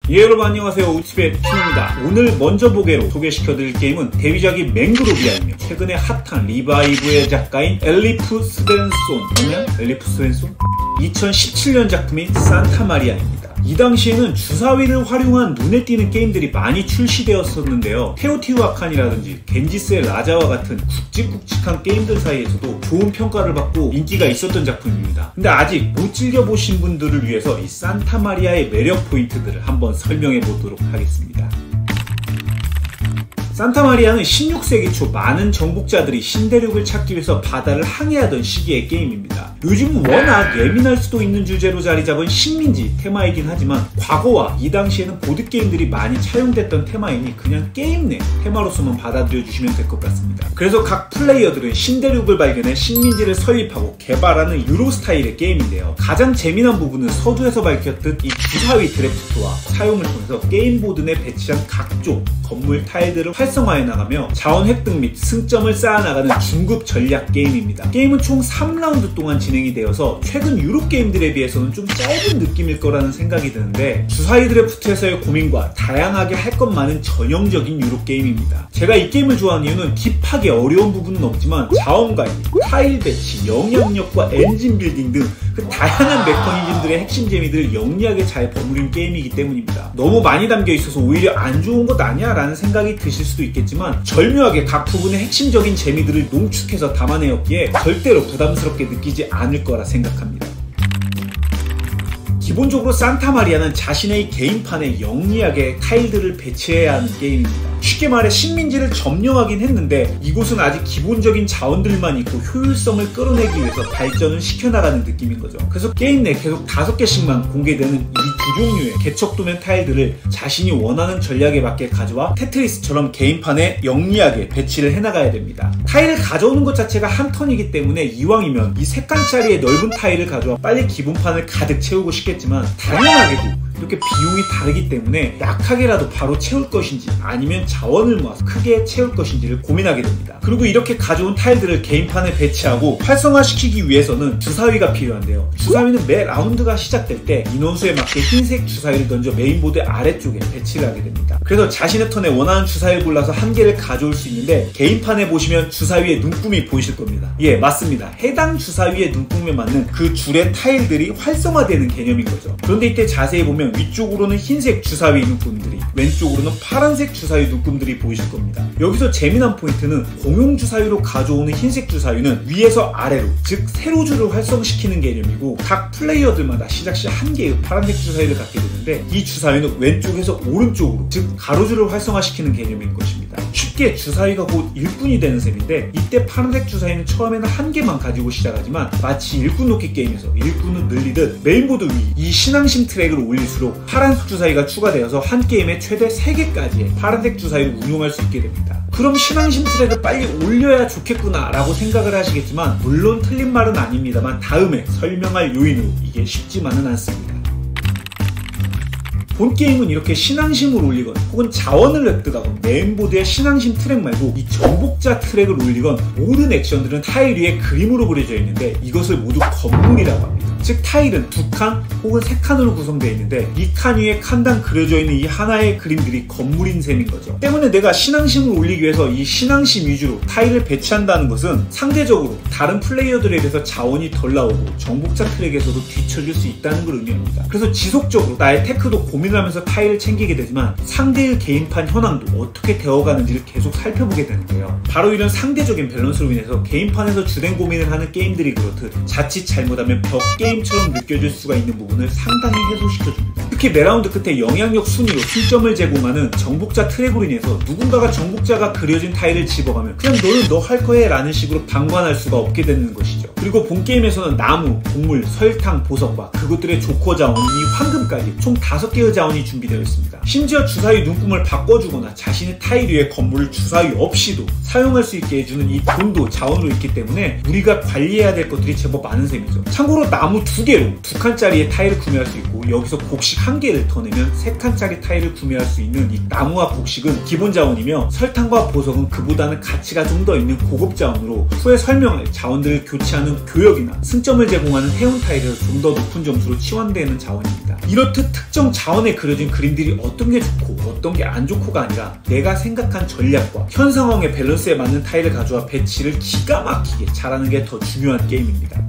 예, 여러분 안녕하세요. 우티베 신우입니다. 오늘 먼저 보게로 소개시켜드릴 게임은 데뷔작이 맹그로비아이며 최근에 핫한 리바이브의 작가인 엘리프 스벤손 2017년 작품인 산타마리아입니다. 이 당시에는 주사위를 활용한 눈에 띄는 게임들이 많이 출시되었었는데요. 테오티후아칸이라든지 겐지스의 라자와 같은 굵직굵직한 게임들 사이에서도 좋은 평가를 받고 인기가 있었던 작품입니다. 근데 아직 못 즐겨보신 분들을 위해서 이 산타마리아의 매력 포인트들을 한번 설명해 보도록 하겠습니다. 산타마리아는 16세기 초 많은 정복자들이 신대륙을 찾기 위해서 바다를 항해하던 시기의 게임입니다. 요즘은 워낙 예민할 수도 있는 주제로 자리 잡은 식민지 테마이긴 하지만 과거와 이 당시에는 보드게임들이 많이 차용됐던 테마이니 그냥 게임 내 테마로서만 받아들여 주시면 될 것 같습니다. 그래서 각 플레이어들은 신대륙을 발견해 식민지를 설립하고 개발하는 유로 스타일의 게임인데요. 가장 재미난 부분은 서두에서 밝혔듯 이 주사위 드래프트와 사용을 통해서 게임보드 내 배치한 각종 건물 타일들을 활성화해 나가며 자원 획득 및 승점을 쌓아나가는 중급 전략 게임입니다. 게임은 총 3라운드 동안 진행이 되어서 최근 유로 게임들에 비해서는 좀 짧은 느낌일 거라는 생각이 드는데 주사위 드래프트에서의 고민과 다양하게 할 것 많은 전형적인 유로 게임입니다. 제가 이 게임을 좋아하는 이유는 딥하게 어려운 부분은 없지만 자원 관리, 타일 배치, 영향력과 엔진 빌딩 등 그 다양한 메커니즘들의 핵심 재미들을 영리하게 잘 버무린 게임이기 때문입니다. 너무 많이 담겨 있어서 오히려 안 좋은 것 아니야? 라는 생각이 드실 수도 있겠지만 절묘하게 각 부분의 핵심적인 재미들을 농축해서 담아내었기에 절대로 부담스럽게 느끼지 않을 거라 생각합니다. 기본적으로 산타마리아는 자신의 게임판에 영리하게 타일들을 배치해야 하는 게임입니다. 쉽게 말해 식민지를 점령하긴 했는데 이곳은 아직 기본적인 자원들만 있고 효율성을 끌어내기 위해서 발전을 시켜나가는 느낌인 거죠. 그래서 게임 내 계속 5개씩만 공개되는 이 두 종류의 개척도면 타일들을 자신이 원하는 전략에 맞게 가져와 테트리스처럼 게임판에 영리하게 배치를 해나가야 됩니다. 타일을 가져오는 것 자체가 한 턴이기 때문에 이왕이면 이 3칸짜리의 넓은 타일을 가져와 빨리 기본판을 가득 채우고 싶겠지만 당연하게도 이렇게 비용이 다르기 때문에 약하게라도 바로 채울 것인지 아니면 자원을 모아서 크게 채울 것인지를 고민하게 됩니다. 그리고 이렇게 가져온 타일들을 게임판에 배치하고 활성화시키기 위해서는 주사위가 필요한데요. 주사위는 매 라운드가 시작될 때 인원수에 맞게 흰색 주사위를 던져 메인보드 아래쪽에 배치를 하게 됩니다. 그래서 자신의 턴에 원하는 주사위를 골라서 한 개를 가져올 수 있는데 게임판에 보시면 주사위의 눈금이 보이실 겁니다. 예, 맞습니다. 해당 주사위의 눈금에 맞는 그 줄의 타일들이 활성화되는 개념인 거죠. 그런데 이때 자세히 보면 위쪽으로는 흰색 주사위 눈금들이, 왼쪽으로는 파란색 주사위 눈금들이 보이실 겁니다. 여기서 재미난 포인트는 공용 주사위로 가져오는 흰색 주사위는 위에서 아래로, 즉 세로줄을 활성시키는 개념이고 각 플레이어들마다 시작 시 한 개의 파란색 주사위를 갖게 되는데 이 주사위는 왼쪽에서 오른쪽으로, 즉 가로줄을 활성화시키는 개념인 것입니다. 쉽게 주사위가 곧 일꾼이 되는 셈인데 이때 파란색 주사위는 처음에는 한 개만 가지고 시작하지만 마치 일꾼 놓기 게임에서 일꾼을 늘리듯 메인보드 위 이 신앙심 트랙을 올릴수록 파란색 주사위가 추가되어서 한 게임에 최대 3개까지의 파란색 주사위를 운용할 수 있게 됩니다. 그럼 신앙심 트랙을 빨리 올려야 좋겠구나 라고 생각을 하시겠지만 물론 틀린 말은 아닙니다만 다음에 설명할 요인으로 이게 쉽지만은 않습니다. 본 게임은 이렇게 신앙심을 올리건 혹은 자원을 획득하건 메인보드의 신앙심 트랙 말고 이 정복자 트랙을 올리건 모든 액션들은 타일 위에 그림으로 그려져 있는데 이것을 모두 건물이라고 합니다. 즉 타일은 2칸 혹은 3칸으로 구성되어 있는데 이 칸 위에 칸당 그려져 있는 이 하나의 그림들이 건물인 셈인 거죠. 때문에 내가 신앙심을 올리기 위해서 이 신앙심 위주로 타일을 배치한다는 것은 상대적으로 다른 플레이어들에 비해서 자원이 덜 나오고 정복자 트랙에서도 뒤처질 수 있다는 걸 의미합니다. 그래서 지속적으로 나의 테크도 고민하면서 타일을 챙기게 되지만 상대의 게임판 현황도 어떻게 되어가는지를 계속 살펴보게 되는데요. 바로 이런 상대적인 밸런스로 인해서 게임판에서 주된 고민을 하는 게임들이 그렇듯 자칫 잘못하면 벽 게임처럼 느껴질 수가 있는 부분을 상당히 해소시켜줍니다. 특히 매라운드 끝에 영향력 순위로 승점을 제공하는 정복자 트랙으로 인해서 누군가가 정복자가 그려진 타일을 집어가면 그냥 너는 너 할 거야 라는 식으로 방관할 수가 없게 되는 것이죠. 그리고 본 게임에서는 나무, 곡물, 설탕, 보석과 그것들의 조커 자원, 이 황금까지 총 5개의 자원이 준비되어 있습니다. 심지어 주사위 눈금을 바꿔주거나 자신의 타일 위에 건물을 주사위 없이도 사용할 수 있게 해주는 이 돈도 자원으로 있기 때문에 우리가 관리해야 될 것들이 제법 많은 셈이죠. 참고로 나무 2개로 2칸짜리의 타일을 구매할 수 있고 여기서 곡식 1개를 더 내면 3칸짜리 타일을 구매할 수 있는 이 나무와 곡식은 기본 자원이며 설탕과 보석은 그보다는 가치가 좀 더 있는 고급 자원으로 후에 설명할 자원들을 교체하는 하는 교역이나 승점을 제공하는 해운 타일에서 좀 더 높은 점수로 치환되는 자원입니다. 이렇듯 특정 자원에 그려진 그림들이 어떤 게 좋고 어떤 게 안 좋고가 아니라 내가 생각한 전략과 현 상황의 밸런스에 맞는 타일을 가져와 배치를 기가 막히게 잘하는 게 더 중요한 게임입니다.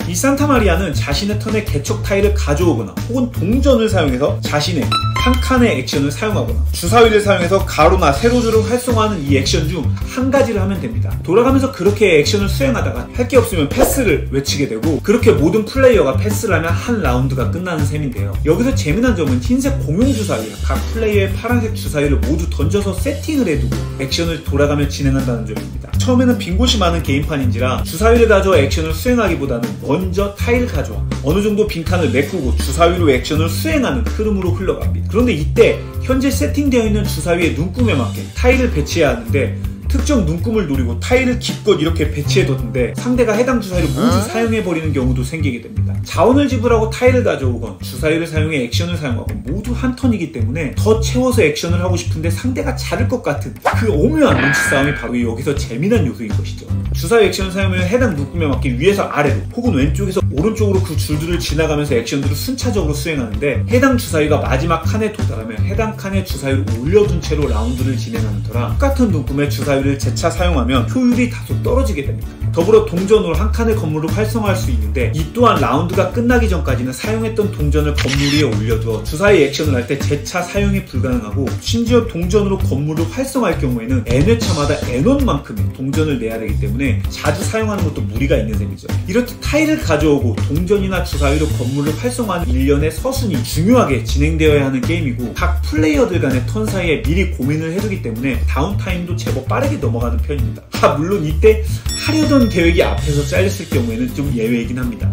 이 산타마리아는 자신의 턴에 개척 타일을 가져오거나 혹은 동전을 사용해서 자신의 한 칸의 액션을 사용하거나 주사위를 사용해서 가로나 세로줄을 활성화하는 이 액션 중 한 가지를 하면 됩니다. 돌아가면서 그렇게 액션을 수행하다가 할 게 없으면 패스를 외치게 되고, 그렇게 모든 플레이어가 패스를 하면 한 라운드가 끝나는 셈인데요. 여기서 재미난 점은 흰색 공용 주사위와 각 플레이어의 파란색 주사위를 모두 던져서 세팅을 해두고 액션을 돌아가며 진행한다는 점입니다. 처음에는 빈 곳이 많은 게임판인지라 주사위를 가져와 액션을 수행하기보다는 먼저 타일을 가져와 어느 정도 빈 칸을 메꾸고 주사위로 액션을 수행하는 흐름으로 흘러갑니다. 그런데 이때 현재 세팅되어 있는 주사위의 눈금에 맞게 타일을 배치해야 하는데, 특정 눈금을 노리고 타일을 기껏 이렇게 배치해뒀는데 상대가 해당 주사위를 모두 사용해버리는 경우도 생기게 됩니다. 자원을 지불하고 타일을 가져오건 주사위를 사용해 액션을 사용하건 모두 한 턴이기 때문에 더 채워서 액션을 하고 싶은데 상대가 자를 것 같은 그 오묘한 눈치 싸움이 바로 여기서 재미난 요소인 것이죠. 주사위 액션을 사용하면 해당 눈금에 맞게 위에서 아래로 혹은 왼쪽에서 오른쪽으로 그 줄들을 지나가면서 액션들을 순차적으로 수행하는데, 해당 주사위가 마지막 칸에 도달하면 해당 칸에 주사위를 올려둔 채로 라운드를 진행하는 터라 똑같은 눈금에 주사위를 재차 사용하면 효율이 다소 떨어지게 됩니다. 더불어 동전으로 한 칸의 건물을 활성화할 수 있는데, 이 또한 라운드가 끝나기 전까지는 사용했던 동전을 건물 위에 올려두어 주사위 액션을 할 때 재차 사용이 불가능하고, 심지어 동전으로 건물을 활성화할 경우에는 N회차마다 N원만큼의 동전을 내야 되기 때문에 자주 사용하는 것도 무리가 있는 셈이죠. 이렇듯 타일을 가져오고 동전이나 주사위로 건물을 활성화하는 일련의 서순이 중요하게 진행되어야 하는 게임이고, 각 플레이어들 간의 턴 사이에 미리 고민을 해두기 때문에 다운타임도 제법 빠르게 넘어가는 편입니다. 물론 이때 하려던 계획이 앞에서 잘렸을 경우에는 좀 예외이긴 합니다.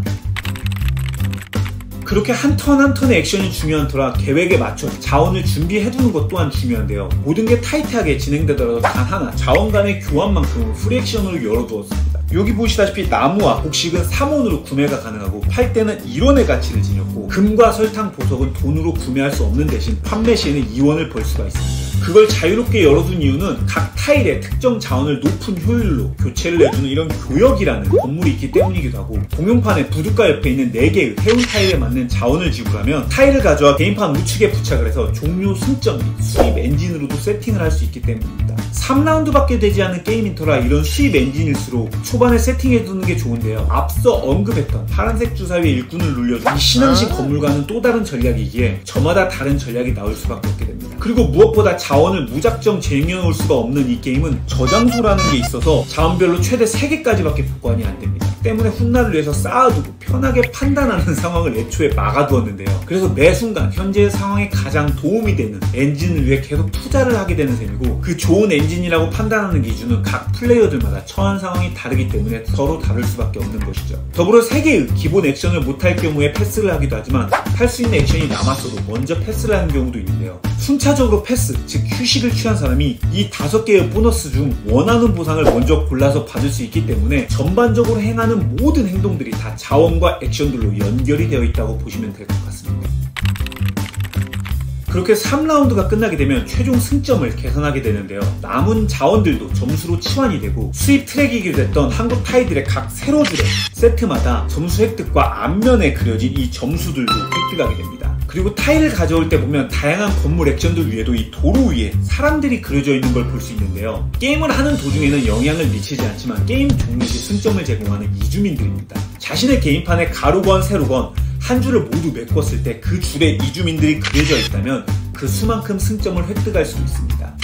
그렇게 한 턴 한 턴의 액션이 중요한 터라 계획에 맞춰 자원을 준비해두는 것 또한 중요한데요. 모든 게 타이트하게 진행되더라도 단 하나 자원 간의 교환만큼은 프리액션으로 열어두었습니다. 여기 보시다시피 나무와 곡식은 3원으로 구매가 가능하고, 팔 때는 1원의 가치를 지녔고, 금과 설탕, 보석은 돈으로 구매할 수 없는 대신 판매 시에는 2원을 벌 수가 있습니다. 그걸 자유롭게 열어둔 이유는 각 타일의 특정 자원을 높은 효율로 교체를 해주는 이런 교역이라는 건물이 있기 때문이기도 하고, 공용판의 부둣가 옆에 있는 4개의 해운 타일에 맞는 자원을 지불하면 타일을 가져와 게임판 우측에 부착을 해서 종료 승점 및 수입 엔진으로도 세팅을 할 수 있기 때문입니다. 3라운드밖에 되지 않은 게임인 터라 이런 수입 엔진일수록 초반에 세팅해두는 게 좋은데요. 앞서 언급했던 파란색 주사위의 일꾼을 눌려준 이 신앙식 건물과는 또 다른 전략이기에 저마다 다른 전략이 나올 수밖에 없게 됩니다. 그리고 무엇보다 자원을 무작정 쟁여놓을 수가 없는 이 게임은 저장소라는 게 있어서 자원별로 최대 3개까지밖에 보관이 안 됩니다. 때문에 훗날을 위해서 쌓아두고 편하게 판단하는 상황을 애초에 막아두었는데요. 그래서 매 순간 현재의 상황에 가장 도움이 되는 엔진을 위해 계속 투자를 하게 되는 셈이고, 그 좋은 엔진이라고 판단하는 기준은 각 플레이어들마다 처한 상황이 다르기 때문에 서로 다를 수밖에 없는 것이죠. 더불어 3개의 기본 액션을 못할 경우에 패스를 하기도 하지만, 할 수 있는 액션이 남았어도 먼저 패스를 하는 경우도 있는데요. 순차적으로 패스, 즉 휴식을 취한 사람이 이 5개의 보너스 중 원하는 보상을 먼저 골라서 받을 수 있기 때문에 전반적으로 행하는 모든 행동들이 다 자원과 액션들로 연결이 되어 있다고 보시면 될 것 같습니다. 그렇게 3라운드가 끝나게 되면 최종 승점을 계산하게 되는데요. 남은 자원들도 점수로 치환이 되고, 수입 트랙이기도 했던 한국 타일들의 각 세로줄의 세트마다 점수 획득과 앞면에 그려진 이 점수들도 획득하게 됩니다. 그리고 타일을 가져올 때 보면 다양한 건물 액션들 위에도 이 도로 위에 사람들이 그려져 있는 걸 볼 수 있는데요. 게임을 하는 도중에는 영향을 미치지 않지만 게임 종료 시 승점을 제공하는 이주민들입니다. 자신의 게임판에 가로건 세로건 한 줄을 모두 메꿨을 때 그 줄에 이주민들이 그려져 있다면 그 수만큼 승점을 획득할 수 있습니다.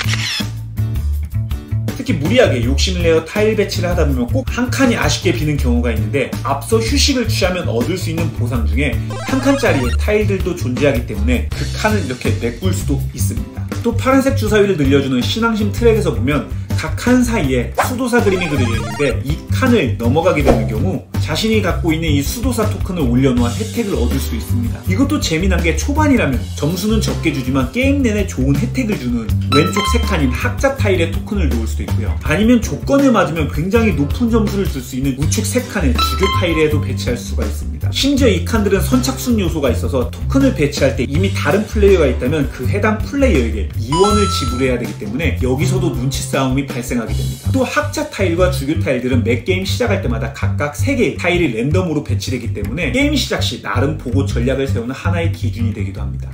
특히 무리하게 욕심을 내어 타일 배치를 하다 보면 꼭 한 칸이 아쉽게 비는 경우가 있는데, 앞서 휴식을 취하면 얻을 수 있는 보상 중에 한 칸짜리의 타일들도 존재하기 때문에 그 칸을 이렇게 메꿀 수도 있습니다. 또 파란색 주사위를 늘려주는 신앙심 트랙에서 보면 각 칸 사이에 수도사 그림이 그려져 있는데, 이 칸을 넘어가게 되는 경우 자신이 갖고 있는 이 수도사 토큰을 올려놓아 혜택을 얻을 수 있습니다. 이것도 재미난 게 초반이라면 점수는 적게 주지만 게임 내내 좋은 혜택을 주는 왼쪽 3칸인 학자 타일의 토큰을 놓을 수도 있고요. 아니면 조건에 맞으면 굉장히 높은 점수를 줄 수 있는 우측 3칸의 주교 타일에도 배치할 수가 있습니다. 있습니다. 심지어 이 칸들은 선착순 요소가 있어서 토큰을 배치할 때 이미 다른 플레이어가 있다면 그 해당 플레이어에게 2원을 지불해야 되기 때문에 여기서도 눈치 싸움이 발생하게 됩니다. 또 학자 타일과 주교 타일들은 매 게임 시작할 때마다 각각 3개의 타일이 랜덤으로 배치되기 때문에 게임 시작 시 나름 보고 전략을 세우는 하나의 기준이 되기도 합니다.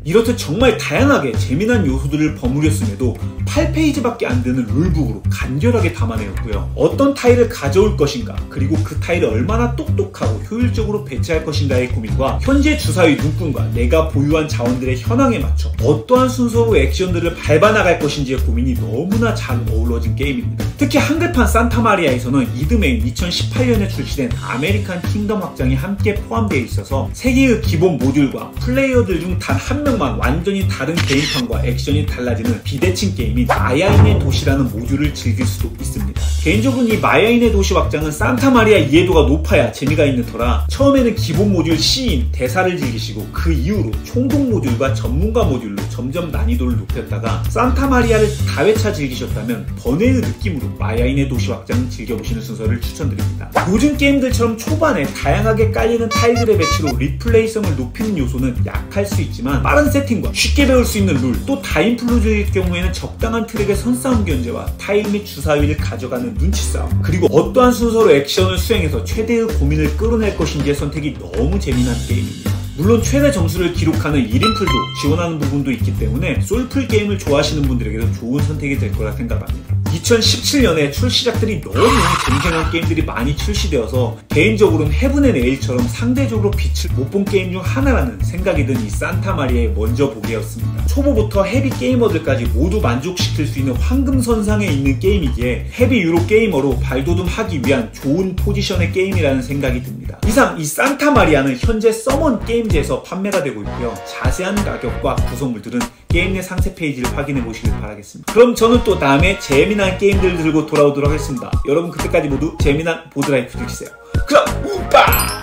이렇듯 정말 다양하게 재미난 요소들을 버무렸음에도 8페이지밖에 안 되는 룰북으로 간결하게 담아내었고요. 어떤 타일을 가져올 것인가, 그리고 그 타일을 얼마나 똑똑하고 효율적으로 배치할 것인가의 고민과 현재 주사위 눈금과 내가 보유한 자원들의 현황에 맞춰 어떠한 순서로 액션들을 밟아나갈 것인지의 고민이 너무나 잘 어우러진 게임입니다. 특히 한글판 산타마리아에서는 이듬해인 2018년에 출시된 아메리칸 킹덤 확장이 함께 포함되어 있어서 3개의 기본 모듈과 플레이어들 중 단 한 명만 완전히 다른 게임판과 액션이 달라지는 비대칭 게임인 마야인의 도시라는 모듈을 즐길 수도 있습니다. 개인적으로는 이 마야인의 도시 확장은 산타마리아 이해도가 높아야 재미가 있는 터라 처음에는 기본 모듈 C인 대사를 즐기시고 그 이후로 총독 모듈과 전문가 모듈로 점점 난이도를 높였다가 산타마리아를 다회차 즐기셨다면 번외의 느낌으로 마야인의 도시 확장을 즐겨보시는 순서를 추천드립니다. 요즘 게임들처럼 초반에 다양하게 깔리는 타일들의 배치로 리플레이성을 높이는 요소는 약할 수 있지만 빠른 세팅과 쉽게 배울 수 있는 룰, 또 다인플루즈의 경우에는 적당한 트랙의 선싸움 견제와 타일 및 주사위를 가져가는 눈치 싸움, 그리고 어떠한 순서로 액션을 수행해서 최대의 고민을 끌어낼 것인지의 선택이 너무 재미난 게임입니다. 물론 최대 점수를 기록하는 1인풀도 지원하는 부분도 있기 때문에 솔풀 게임을 좋아하시는 분들에게도 좋은 선택이 될 거라 생각합니다. 2017년에 출시작들이 너무 쟁쟁한 게임들이 많이 출시되어서 개인적으로는 헤븐 앤 에일처럼 상대적으로 빛을 못 본 게임 중 하나라는 생각이 든 이 산타마리아의 먼저 보기였습니다. 초보부터 헤비 게이머들까지 모두 만족시킬 수 있는 황금선상에 있는 게임이기에 헤비 유로 게이머로 발돋움하기 위한 좋은 포지션의 게임이라는 생각이 듭니다. 이상 이 산타마리아는 현재 서먼 게임즈에서 판매가 되고 있고요. 자세한 가격과 구성물들은 게임 내 상세 페이지를 확인해 보시길 바라겠습니다. 그럼 저는 또 다음에 재미난 게임들 들고 돌아오도록 하겠습니다. 여러분 그때까지 모두 재미난 보드라이프 되시세요. 그럼 우빠!